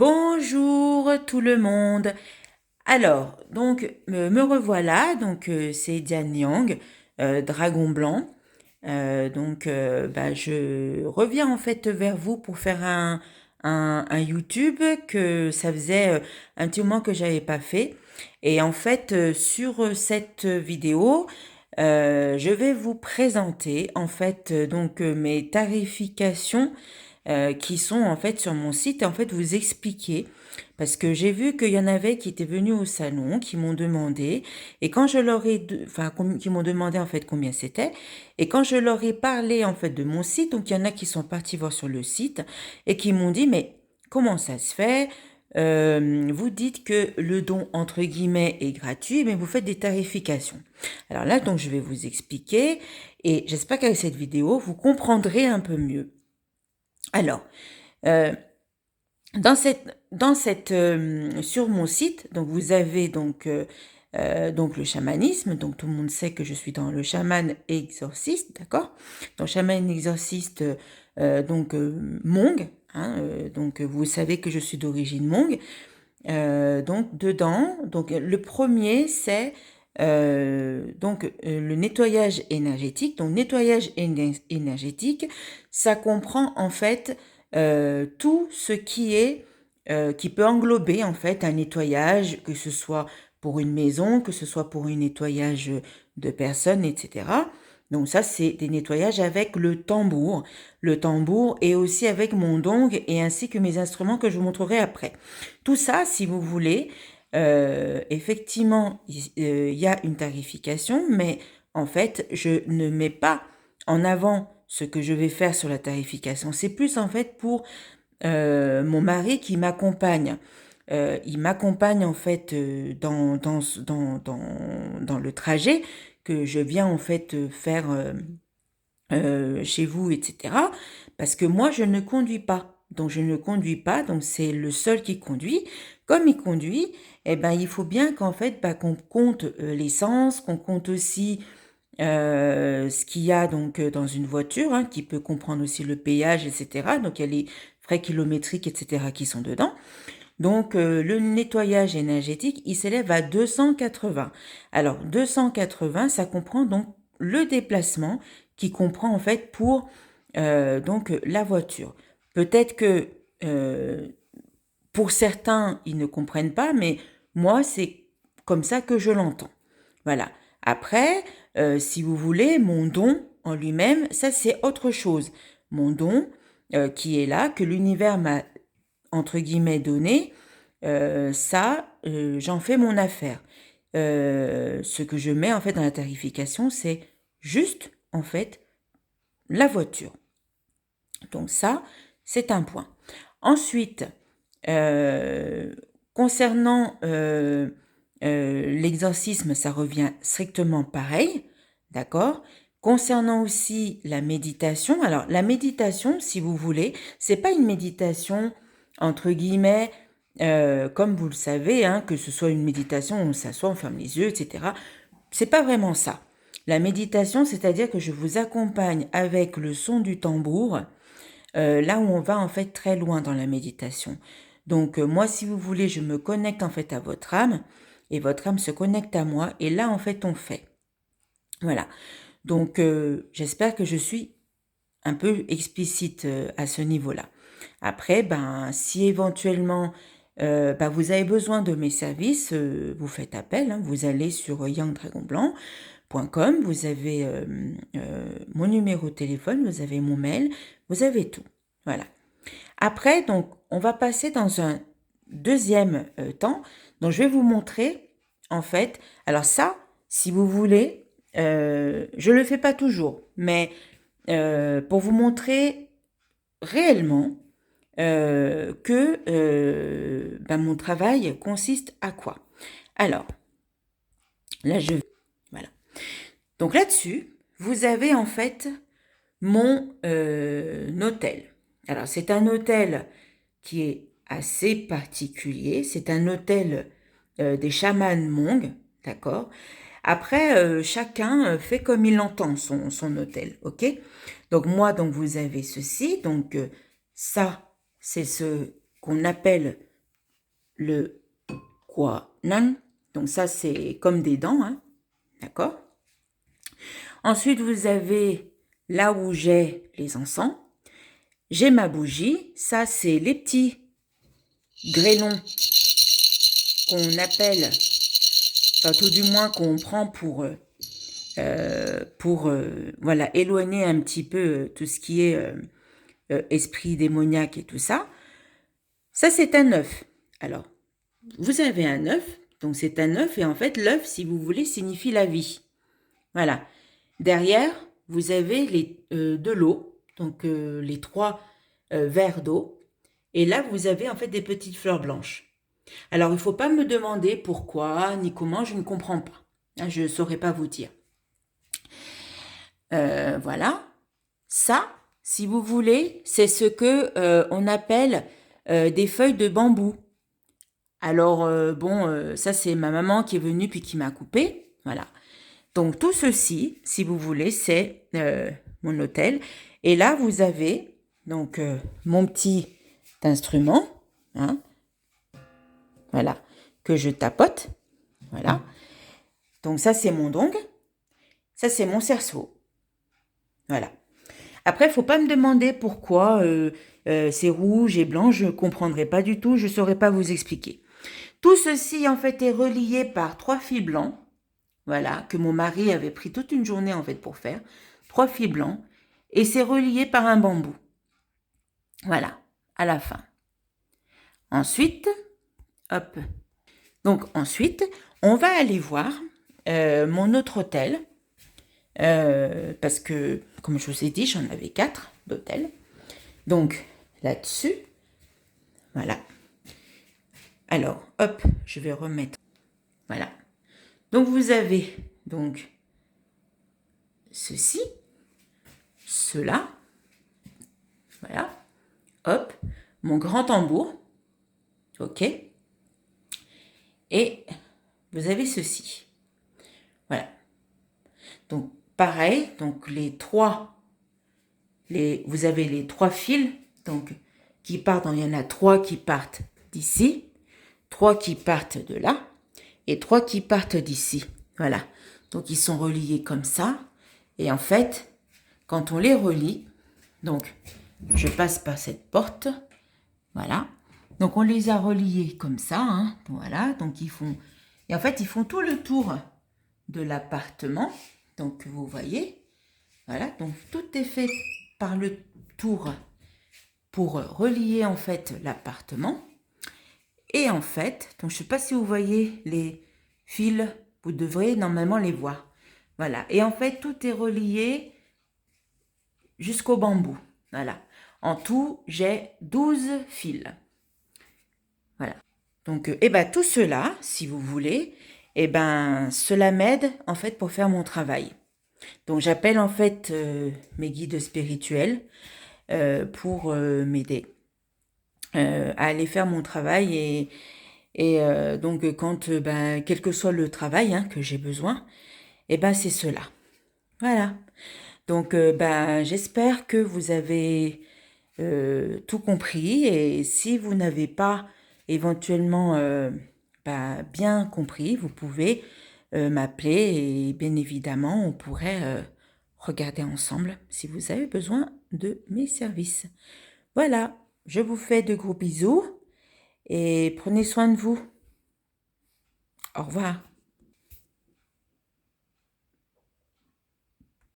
Bonjour tout le monde. Alors, donc, me revoilà. Donc, c'est Diane Yang, Dragon Blanc. Je reviens en fait vers vous pour faire un YouTube que ça faisait un petit moment que j'avais pas fait. Et en fait, sur cette vidéo, je vais vous présenter en fait mes tarifications qui sont en fait sur mon site et en fait vous expliquer parce que j'ai vu qu'il y en avait qui étaient venus au salon, qui m'ont demandé et quand je leur ai qui m'ont demandé en fait combien c'était et quand je leur ai parlé en fait de mon site, donc il y en a qui sont partis voir sur le site et qui m'ont dit mais comment ça se fait? Vous dites que le don entre guillemets est gratuit, mais vous faites des tarifications. Alors là, donc je vais vous expliquer et j'espère qu'avec cette vidéo, vous comprendrez un peu mieux. Alors, euh, sur mon site, donc vous avez donc le chamanisme, donc tout le monde sait que je suis dans le chaman exorciste, d'accord? Dans chaman exorciste, Hmong, hein, donc vous savez que je suis d'origine Hmong. Donc dedans, donc le premier c'est le nettoyage énergétique. Donc nettoyage énergétique, ça comprend en fait tout ce qui est qui peut englober en fait un nettoyage, que ce soit pour une maison, que ce soit pour un nettoyage de personnes, etc. Donc ça, c'est des nettoyages avec le tambour et aussi avec mon dong et ainsi que mes instruments que je vous montrerai après. Tout ça, si vous voulez, effectivement, il y a une tarification, mais en fait, je ne mets pas en avant ce que je vais faire sur la tarification. C'est plus en fait pour mon mari qui m'accompagne. Il m'accompagne en fait dans le trajet que je viens en fait faire chez vous, etc. Parce que moi, je ne conduis pas. Donc, je ne conduis pas, donc c'est le seul qui conduit. Comme il conduit, eh ben, il faut bien qu'en fait, qu'on compte l'essence, qu'on compte aussi ce qu'il y a donc dans une voiture, hein, qui peut comprendre aussi le péage, etc. Donc, il y a les frais kilométriques, etc. qui sont dedans. Donc, le nettoyage énergétique, il s'élève à 280. Alors, 280, ça comprend donc le déplacement qui comprend en fait pour la voiture. Peut-être que pour certains, ils ne comprennent pas, mais moi, c'est comme ça que je l'entends. Voilà. Après, si vous voulez, mon don en lui-même, ça c'est autre chose. Mon don qui est là, que l'univers m'a entre guillemets donné, j'en fais mon affaire. Ce que je mets en fait dans la tarification, c'est juste en fait la voiture. Donc ça, c'est un point. Ensuite, euh, concernant l'exorcisme, ça revient strictement pareil, d'accord? Concernant aussi la méditation, alors la méditation, si vous voulez, c'est pas une méditation entre guillemets, comme vous le savez, hein, que ce soit une méditation où on s'assoit, on ferme les yeux, etc. C'est pas vraiment ça. La méditation, c'est-à-dire que je vous accompagne avec le son du tambour, là où on va en fait très loin dans la méditation. Donc moi, si vous voulez, je me connecte en fait à votre âme et votre âme se connecte à moi et là en fait on fait. Voilà. Donc j'espère que je suis un peu explicite à ce niveau-là. Après, ben si éventuellement vous avez besoin de mes services, vous faites appel, hein, vous allez sur yangdragonblanc.com, vous avez mon numéro de téléphone, vous avez mon mail, vous avez tout. Voilà. Après, donc, on va passer dans un deuxième temps. Donc, je vais vous montrer, en fait, alors ça, si vous voulez, je ne le fais pas toujours, mais pour vous montrer réellement mon travail consiste à quoi. Alors, là, voilà. Donc là-dessus, vous avez en fait mon hôtel. Alors, c'est un hôtel qui est assez particulier. C'est un hôtel des chamans Hmong, d'accord? Après, chacun fait comme il entend son hôtel, ok? Donc moi, donc vous avez ceci. Donc ça, c'est ce qu'on appelle le guanan. Donc ça, c'est comme des dents, hein, d'accord? Ensuite, vous avez là où j'ai les encens. J'ai ma bougie. Ça, c'est les petits grêlons qu'on appelle, enfin tout du moins qu'on prend pour voilà, éloigner un petit peu tout ce qui est esprit démoniaque et tout ça. Ça, c'est un œuf. Alors, vous avez un œuf, donc c'est un œuf, et en fait, l'œuf, si vous voulez, signifie la vie. Voilà. Derrière, vous avez de l'eau, donc les 3 verres d'eau, et là, vous avez en fait des petites fleurs blanches. Alors, il ne faut pas me demander pourquoi, ni comment, je ne comprends pas. Hein, je ne saurais pas vous dire. Voilà. Ça, si vous voulez, c'est ce que on appelle des feuilles de bambou. Alors, ça c'est ma maman qui est venue puis qui m'a coupé. Voilà. Donc tout ceci, si vous voulez, c'est mon hôtel. Et là, vous avez donc mon petit instrument, hein, voilà, que je tapote. Voilà. Donc ça, c'est mon dong. Ça, c'est mon cerceau. Voilà. Après, il ne faut pas me demander pourquoi c'est rouge et blanc. Je ne comprendrai pas du tout. Je ne saurais pas vous expliquer. Tout ceci, en fait, est relié par 3 fils blancs. Voilà, que mon mari avait pris toute une journée, en fait, pour faire. 3 fils blancs. Et c'est relié par un bambou. Voilà, à la fin. Ensuite, hop. Donc, ensuite, on va aller voir mon autre hôtel. Parce que, comme je vous ai dit, j'en avais 4 d'hôtels. Donc, là-dessus, voilà. Alors, hop, je vais remettre. Voilà. Donc, vous avez donc ceci, cela. Voilà. Hop, mon grand tambour. OK. Et vous avez ceci. Voilà. Donc, pareil, donc vous avez les 3 fils, donc, qui partent, il y en a 3 qui partent d'ici, 3 qui partent de là, et 3 qui partent d'ici. Voilà. Donc, ils sont reliés comme ça. Et en fait, quand on les relie, donc, je passe par cette porte, voilà. Donc, on les a reliés comme ça, hein, voilà. Donc, et en fait, ils font tout le tour de l'appartement. Donc, vous voyez, voilà. Donc, tout est fait par le tour pour relier, en fait, l'appartement. Et en fait, donc je ne sais pas si vous voyez les fils, vous devrez normalement les voir. Voilà. Et en fait, tout est relié jusqu'au bambou. Voilà. En tout, j'ai 12 fils. Voilà. Donc, tout cela, si vous voulez, cela m'aide en fait pour faire mon travail. Donc, j'appelle en fait mes guides spirituels pour m'aider à aller faire mon travail donc quand quel que soit le travail que j'ai besoin, c'est cela. Voilà. Donc j'espère que vous avez tout compris, et si vous n'avez pas éventuellement bien compris, vous pouvez m'appeler, et bien évidemment on pourrait regarder ensemble si vous avez besoin de mes services. Voilà, je vous fais de gros bisous et prenez soin de vous. Au revoir.